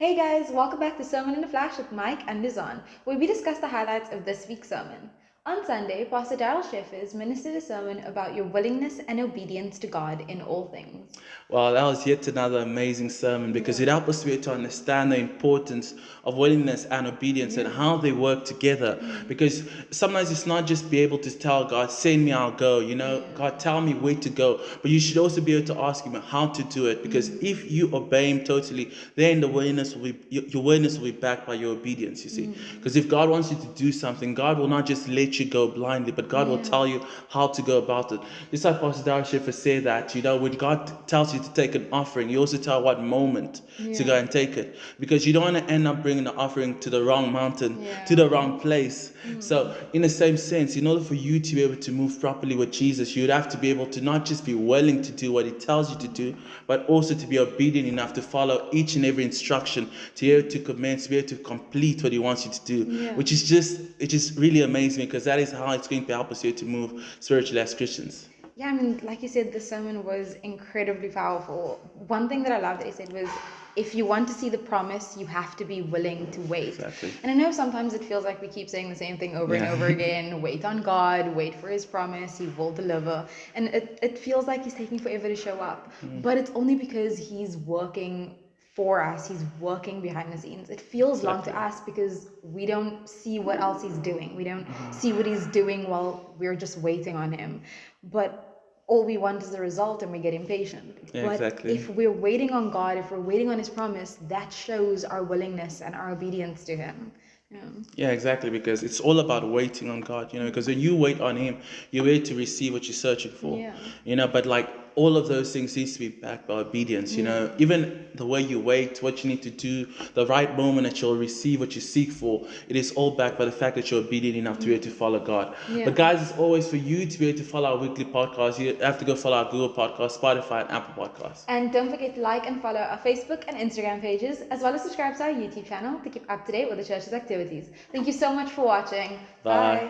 Hey guys, welcome back to Sermon in the Flash with Mike and Luzaan, where we discuss the highlights of this week's sermon. On Sunday, Pastor Darrel Scheffers ministered a sermon about your willingness and obedience to God in all things. Well, that was yet another amazing sermon because it helped us to understand the importance of willingness and obedience and how they work together. Because sometimes it's not just be able to tell God, send me, I'll go. God, tell me where to go. But you should also be able to ask Him how to do it. Because if you obey Him totally, then your willingness will be backed by your obedience. You see, because if God wants you to do something, God will not just let you go blindly, but God will tell you how to go about it. Just like Pastor Darrel Scheffers said that, when God tells you to take an offering, you also tell what moment to go and take it, because you don't want to end up bringing the offering to the wrong mountain, to the wrong place. So in the same sense, in order for you to be able to move properly with Jesus, you'd have to be able to not just be willing to do what He tells you to do, but also to be obedient enough to follow each and every instruction, to be able to commence, to be able to complete what He wants you to do, which is just really amazing, because that is how it's going to help us here to move spiritually as Christians. Yeah, I mean, like you said, the sermon was incredibly powerful. One thing that I loved that he said was, if you want to see the promise, you have to be willing to wait. Exactly. And I know sometimes it feels like we keep saying the same thing over and over again. Wait on God, wait for His promise, He will deliver. And it feels like He's taking forever to show up. But it's only because He's working for us. He's working behind the scenes. It feels long to us because we don't see what else He's doing. We don't see what He's doing while we're just waiting on Him. But all we want is the result and we get impatient. But exactly. if we're waiting on God, if we're waiting on His promise, that shows our willingness and our obedience to Him. Yeah, exactly, because it's all about waiting on God, because when you wait on Him, you're able to receive what you're searching for, but like all of those things needs to be backed by obedience, even the way you wait, what you need to do, the right moment that you'll receive what you seek for, it is all backed by the fact that you're obedient enough to be able to follow God. But guys, it's always for you to be able to follow our weekly podcast. You have to go follow our Google Podcast, Spotify, and Apple Podcasts. And don't forget to like and follow our Facebook and Instagram pages, as well as subscribe to our YouTube channel to keep up to date with the church's activities. Thank you so much for watching. Bye.